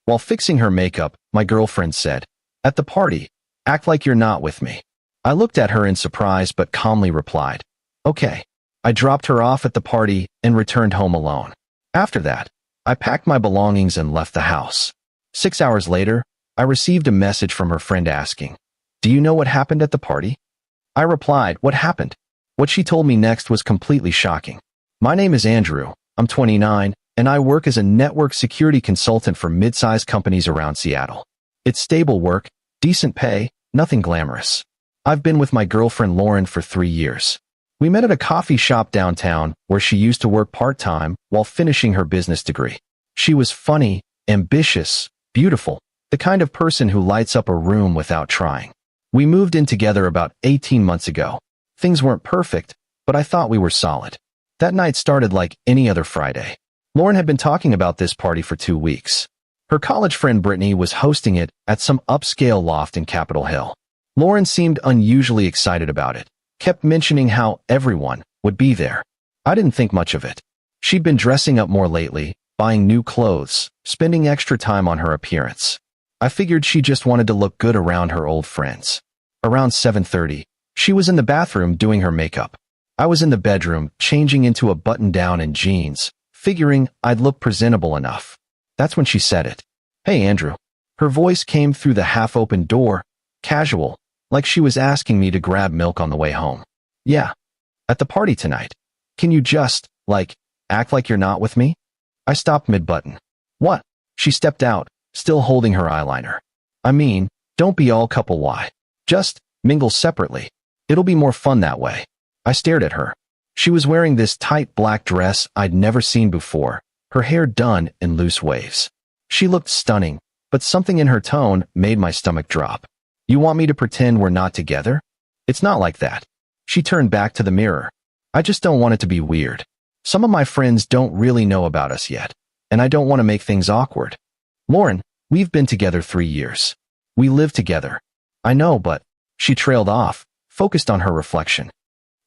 While fixing her makeup, my girlfriend said, "At the party, act like you're not with me." I looked at her in surprise but calmly replied, "Okay." I dropped her off at the party and returned home alone. After that, I packed my belongings and left the house. 6 hours later, I received a message from her friend asking, "Do you know what happened at the party?" I replied, "What happened?" What she told me next was completely shocking. "My name is Andrew, I'm 29, and I work as a network security consultant for mid-sized companies around Seattle. It's stable work, decent pay, nothing glamorous. I've been with my girlfriend Lauren for 3 years. We met at a coffee shop downtown where she used to work part-time while finishing her business degree. She was funny, ambitious, beautiful, the kind of person who lights up a room without trying. We moved in together about 18 months ago. Things weren't perfect, but I thought we were solid. That night started like any other Friday. Lauren had been talking about this party for 2 weeks. Her college friend Brittany was hosting it at some upscale loft in Capitol Hill. Lauren seemed unusually excited about it, kept mentioning how everyone would be there. I didn't think much of it. She'd been dressing up more lately, buying new clothes, spending extra time on her appearance. I figured she just wanted to look good around her old friends. Around 7:30, she was in the bathroom doing her makeup. I was in the bedroom, changing into a button-down and jeans, figuring I'd look presentable enough. That's when she said it. "Hey, Andrew." Her voice came through the half-open door, casual, like she was asking me to grab milk on the way home. "Yeah. At the party tonight. Can you just, act like you're not with me?" I stopped mid-button. "What?" She stepped out, still holding her eyeliner. "I mean, don't be all couple Y. Just mingle separately. It'll be more fun that way." I stared at her. She was wearing this tight black dress I'd never seen before, her hair done in loose waves. She looked stunning, but something in her tone made my stomach drop. "You want me to pretend we're not together? It's not like that." She turned back to the mirror. "I just don't want it to be weird. Some of my friends don't really know about us yet, and I don't want to make things awkward. Lauren, we've been together 3 years. We live together." "I know, but..." She trailed off, focused on her reflection.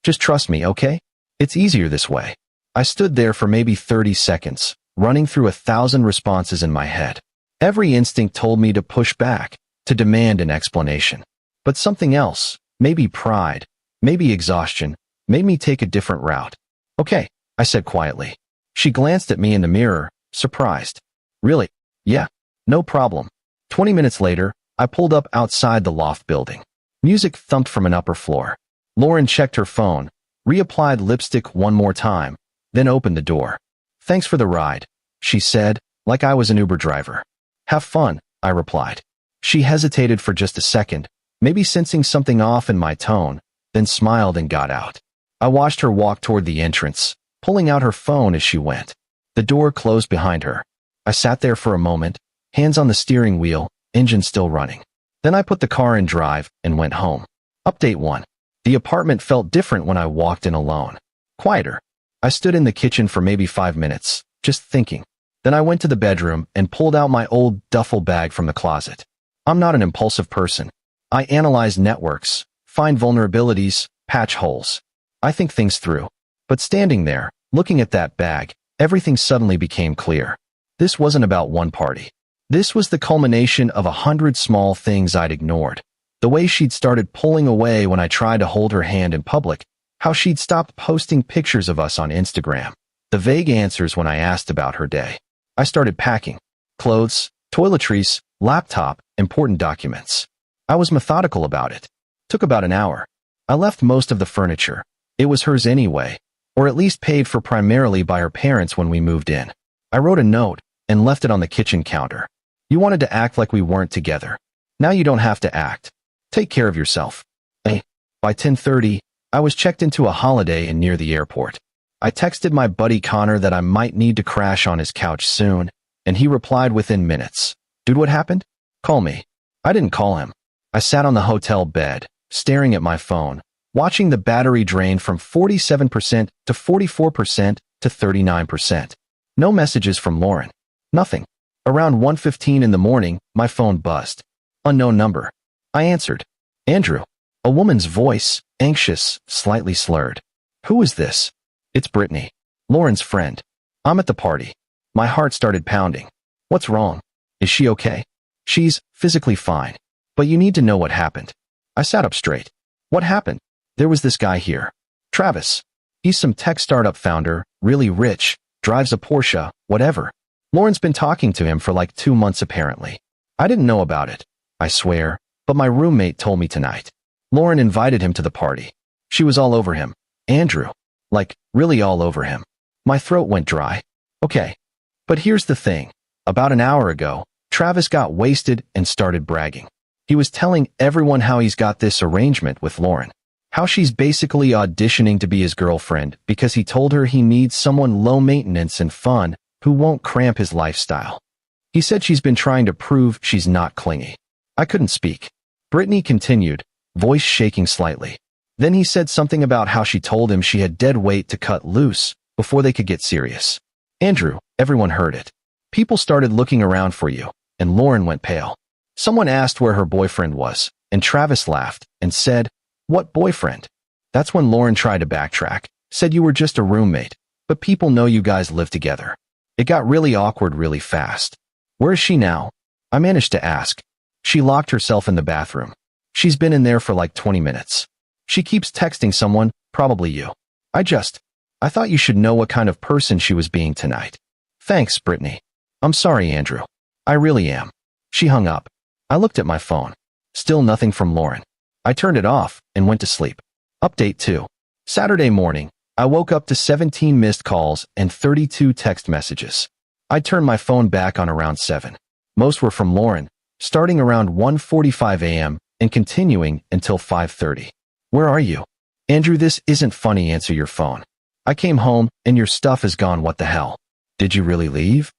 "Just trust me, okay? It's easier this way." I stood there for maybe 30 seconds, running through 1,000 responses in my head. Every instinct told me to push back, to demand an explanation. But something else, maybe pride, maybe exhaustion, made me take a different route. "Okay," I said quietly. She glanced at me in the mirror, surprised. "Really? Yeah, no problem." 20 minutes later, I pulled up outside the loft building. Music thumped from an upper floor. Lauren checked her phone, reapplied lipstick one more time, then opened the door. "Thanks for the ride," she said, like I was an Uber driver. "Have fun," I replied. She hesitated for just a second, maybe sensing something off in my tone, then smiled and got out. I watched her walk toward the entrance, pulling out her phone as she went. The door closed behind her. I sat there for a moment, hands on the steering wheel, engine still running. Then I put the car in drive and went home. Update 1. The apartment felt different when I walked in alone. Quieter. I stood in the kitchen for maybe 5 minutes, just thinking. Then I went to the bedroom and pulled out my old duffel bag from the closet. I'm not an impulsive person. I analyze networks, find vulnerabilities, patch holes. I think things through. But standing there, looking at that bag, everything suddenly became clear. This wasn't about one party. This was the culmination of 100 small things I'd ignored. The way she'd started pulling away when I tried to hold her hand in public, how she'd stopped posting pictures of us on Instagram, the vague answers when I asked about her day. I started packing. Clothes, toiletries, laptop, important documents. I was methodical about it. Took about an hour. I left most of the furniture. It was hers anyway, or at least paid for primarily by her parents when we moved in. I wrote a note and left it on the kitchen counter. "You wanted to act like we weren't together. Now you don't have to act. Take care of yourself." By 10:30, I was checked into a Holiday Inn near the airport. I texted my buddy Connor that I might need to crash on his couch soon, and he replied within minutes. "Dude, what happened? Call me." I didn't call him. I sat on the hotel bed, staring at my phone, watching the battery drain from 47% to 44% to 39%. No messages from Lauren. Nothing. Around 1:15 in the morning, my phone buzzed. Unknown number. I answered. "Andrew." A woman's voice, anxious, slightly slurred. "Who is this?" "It's Brittany. Lauren's friend. I'm at the party." My heart started pounding. "What's wrong?" Is she okay? She's physically fine. But you need to know what happened. I sat up straight. What happened? There was this guy here. Travis. He's some tech startup founder, really rich, drives a Porsche, whatever. Lauren's been talking to him for like 2 months apparently. I didn't know about it, I swear, but my roommate told me tonight. Lauren invited him to the party. She was all over him. Andrew. Like, really all over him. My throat went dry. Okay. But here's the thing. About an hour ago, Travis got wasted and started bragging. He was telling everyone how he's got this arrangement with Lauren. How she's basically auditioning to be his girlfriend because he told her he needs someone low maintenance and fun who won't cramp his lifestyle. He said she's been trying to prove she's not clingy. I couldn't speak. Brittany continued, voice shaking slightly. Then he said something about how she told him she had dead weight to cut loose before they could get serious. Andrew, everyone heard it. People started looking around for you, and Lauren went pale. Someone asked where her boyfriend was, and Travis laughed and said, "What boyfriend?" That's when Lauren tried to backtrack, said you were just a roommate, but people know you guys live together. It got really awkward really fast. Where is she now? I managed to ask. She locked herself in the bathroom. She's been in there for like 20 minutes. She keeps texting someone, probably you. I thought you should know what kind of person she was being tonight. Thanks, Brittany. I'm sorry, Andrew. I really am. She hung up. I looked at my phone. Still nothing from Lauren. I turned it off and went to sleep. Update 2. Saturday morning, I woke up to 17 missed calls and 32 text messages. I turned my phone back on around 7. Most were from Lauren, starting around 1:45 a.m. and continuing until 5:30. Where are you? Andrew, this isn't funny. Answer your phone. I came home and your stuff is gone. What the hell? Did you really leave?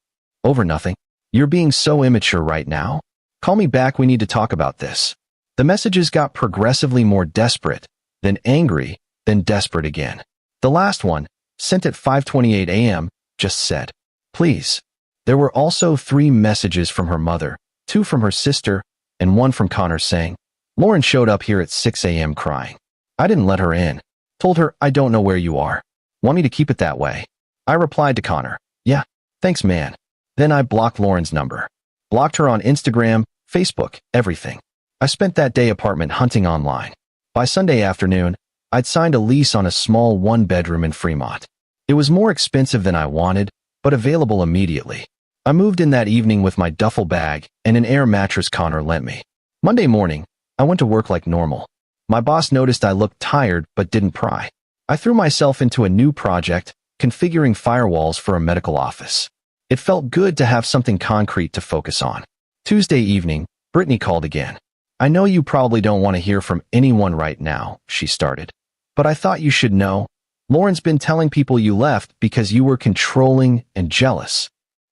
Over nothing. You're being so immature right now. Call me back. We need to talk about this. The messages got progressively more desperate, then angry, then desperate again. The last one, sent at 5:28 a.m., just said, "Please." There were also 3 messages from her mother, 2 from her sister, and 1 from Connor saying, "Lauren showed up here at 6 a.m. crying. I didn't let her in. Told her, I don't know where you are. Want me to keep it that way?" I replied to Connor, "Yeah, thanks man." Then I blocked Lauren's number. Blocked her on Instagram, Facebook, everything. I spent that day apartment hunting online. By Sunday afternoon, I'd signed a lease on a small 1-bedroom in Fremont. It was more expensive than I wanted, but available immediately. I moved in that evening with my duffel bag and an air mattress Connor lent me. Monday morning, I went to work like normal. My boss noticed I looked tired but didn't pry. I threw myself into a new project, configuring firewalls for a medical office. It felt good to have something concrete to focus on. Tuesday evening, Brittany called again. "I know you probably don't want to hear from anyone right now," she started. "But I thought you should know. Lauren's been telling people you left because you were controlling and jealous."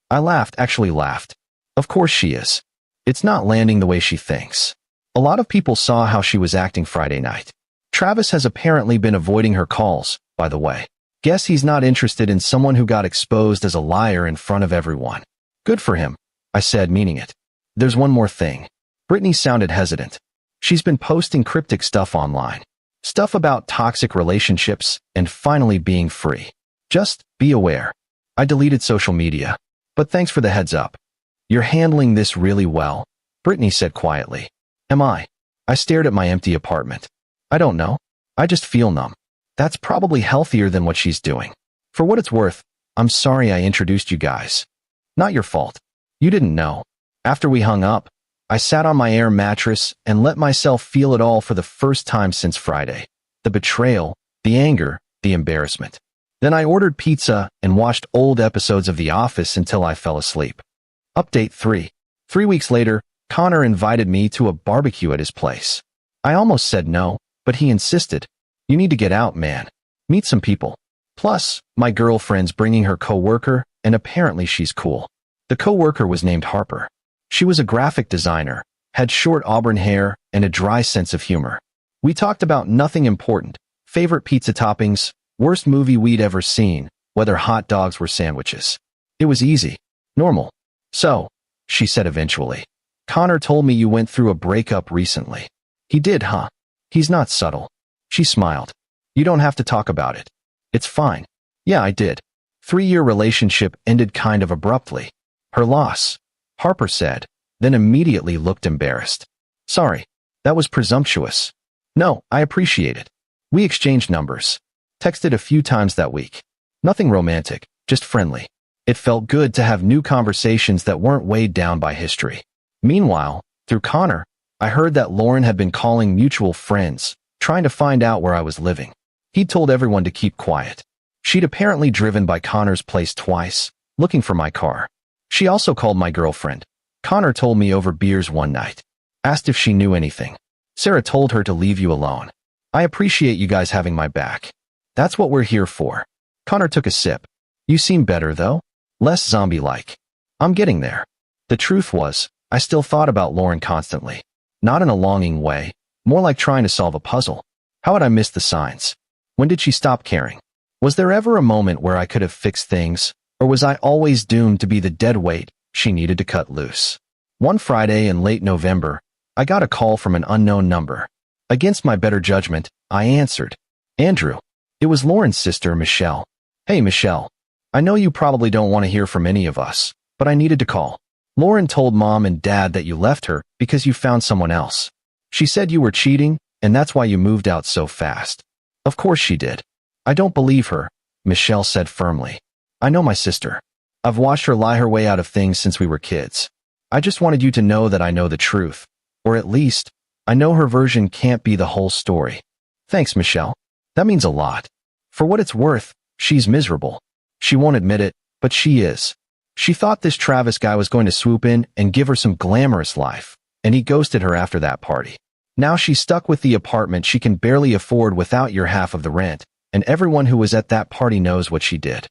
I laughed, actually laughed. Of course she is. It's not landing the way she thinks. A lot of people saw how she was acting Friday night. Travis has apparently been avoiding her calls, by the way. Guess he's not interested in someone who got exposed as a liar in front of everyone. Good for him, I said, meaning it. There's one more thing. Brittany sounded hesitant. She's been posting cryptic stuff online. Stuff about toxic relationships and finally being free. Just be aware. I deleted social media. But thanks for the heads up. You're handling this really well, Brittany said quietly. Am I? I stared at my empty apartment. I don't know. I just feel numb. That's probably healthier than what she's doing. For what it's worth, I'm sorry I introduced you guys. Not your fault. You didn't know. After we hung up, I sat on my air mattress and let myself feel it all for the first time since Friday. The betrayal, the anger, the embarrassment. Then I ordered pizza and watched old episodes of The Office until I fell asleep. Update 3. 3 weeks later, Connor invited me to a barbecue at his place. I almost said no, but he insisted. You need to get out, man. Meet some people. Plus, my girlfriend's bringing her coworker, and apparently she's cool. The coworker was named Harper. She was a graphic designer, had short auburn hair, and a dry sense of humor. We talked about nothing important, favorite pizza toppings, worst movie we'd ever seen, whether hot dogs were sandwiches. It was easy. Normal. So, she said eventually. Connor told me you went through a breakup recently. He did, huh? He's not subtle. She smiled. You don't have to talk about it. It's fine. Yeah, I did. 3-year relationship ended kind of abruptly. Her loss. Harper said, then immediately looked embarrassed. Sorry, that was presumptuous. No, I appreciate it. We exchanged numbers. Texted a few times that week. Nothing romantic, just friendly. It felt good to have new conversations that weren't weighed down by history. Meanwhile, through Connor, I heard that Lauren had been calling mutual friends, trying to find out where I was living. He'd told everyone to keep quiet. She'd apparently driven by Connor's place twice, looking for my car. She also called my girlfriend. Connor told me over beers one night. Asked if she knew anything. Sarah told her to leave you alone. I appreciate you guys having my back. That's what we're here for. Connor took a sip. You seem better, though. Less zombie-like. I'm getting there. The truth was, I still thought about Lauren constantly. Not in a longing way, more like trying to solve a puzzle. How had I missed the signs? When did she stop caring? Was there ever a moment where I could have fixed things, or was I always doomed to be the dead weight she needed to cut loose? One Friday in late November, I got a call from an unknown number. Against my better judgment, I answered. Andrew. It was Lauren's sister, Michelle. Hey, Michelle. I know you probably don't want to hear from any of us, but I needed to call. Lauren told Mom and Dad that you left her because you found someone else. She said you were cheating, and that's why you moved out so fast. Of course she did. I don't believe her, Michelle said firmly. I know my sister. I've watched her lie her way out of things since we were kids. I just wanted you to know that I know the truth. Or at least, I know her version can't be the whole story. Thanks, Michelle. That means a lot. For what it's worth, she's miserable. She won't admit it, but she is. She thought this Travis guy was going to swoop in and give her some glamorous life, and he ghosted her after that party. Now she's stuck with the apartment she can barely afford without your half of the rent, and everyone who was at that party knows what she did.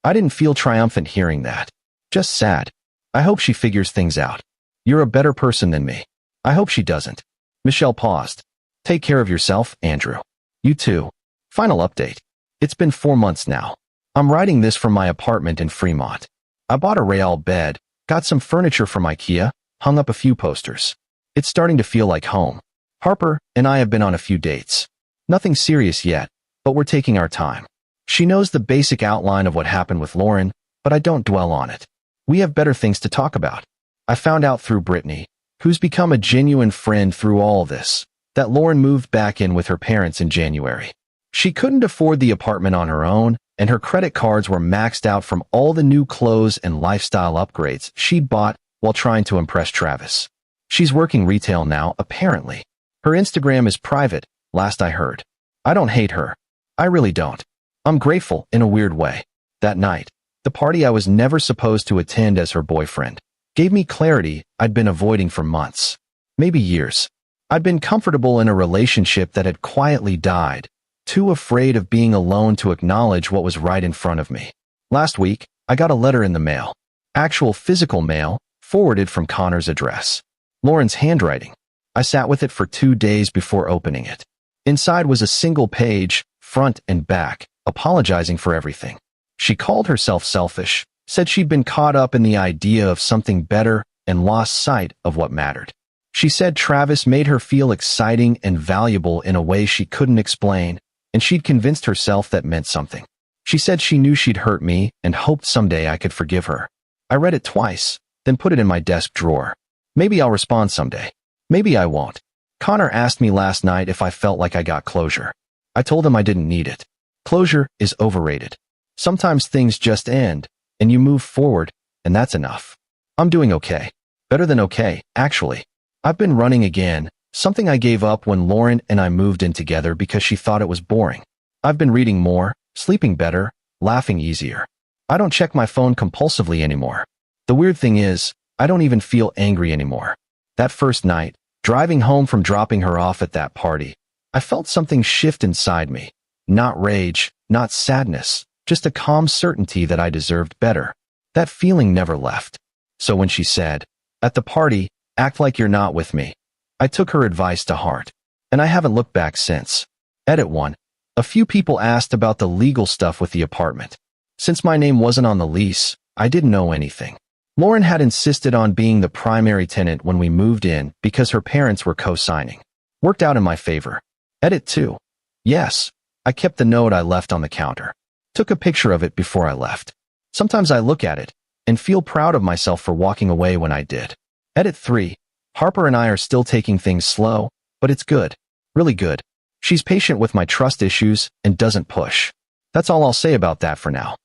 I didn't feel triumphant hearing that. Just sad. I hope she figures things out. You're a better person than me. I hope she doesn't. Michelle paused. Take care of yourself, Andrew. You too. Final update. It's been 4 months now. I'm writing this from my apartment in Fremont. I bought a Real bed, got some furniture from IKEA, hung up a few posters. It's starting to feel like home. Harper and I have been on a few dates. Nothing serious yet, but we're taking our time. She knows the basic outline of what happened with Lauren, but I don't dwell on it. We have better things to talk about. I found out through Brittany, who's become a genuine friend through all this, that Lauren moved back in with her parents in January. She couldn't afford the apartment on her own, and her credit cards were maxed out from all the new clothes and lifestyle upgrades she'd bought while trying to impress Travis. She's working retail now, apparently. Her Instagram is private, last I heard. I don't hate her. I really don't. I'm grateful in a weird way. That night, the party I was never supposed to attend as her boyfriend, gave me clarity I'd been avoiding for months, maybe years. I'd been comfortable in a relationship that had quietly died, too afraid of being alone to acknowledge what was right in front of me. Last week, I got a letter in the mail. Actual physical mail, forwarded from Connor's address. Lauren's handwriting. I sat with it for 2 days before opening it. Inside was a single page, front and back, apologizing for everything. She called herself selfish, said she'd been caught up in the idea of something better and lost sight of what mattered. She said Travis made her feel exciting and valuable in a way she couldn't explain, and she'd convinced herself that meant something. She said she knew she'd hurt me and hoped someday I could forgive her. I read it twice, then put it in my desk drawer. Maybe I'll respond someday. Maybe I won't. Connor asked me last night if I felt like I got closure. I told him I didn't need it. Closure is overrated. Sometimes things just end, and you move forward, and that's enough. I'm doing okay. Better than okay, actually. I've been running again, something I gave up when Lauren and I moved in together because she thought it was boring. I've been reading more, sleeping better, laughing easier. I don't check my phone compulsively anymore. The weird thing is, I don't even feel angry anymore. That first night, driving home from dropping her off at that party, I felt something shift inside me. Not rage, not sadness, just a calm certainty that I deserved better. That feeling never left. So when she said, at the party, act like you're not with me, I took her advice to heart, and I haven't looked back since. Edit 1. A few people asked about the legal stuff with the apartment. Since my name wasn't on the lease, I didn't know anything. Lauren had insisted on being the primary tenant when we moved in because her parents were co-signing. Worked out in my favor. Edit 2. Yes, I kept the note I left on the counter. Took a picture of it before I left. Sometimes I look at it, and feel proud of myself for walking away when I did. Edit 3. Harper and I are still taking things slow, but it's good. Really good. She's patient with my trust issues and doesn't push. That's all I'll say about that for now.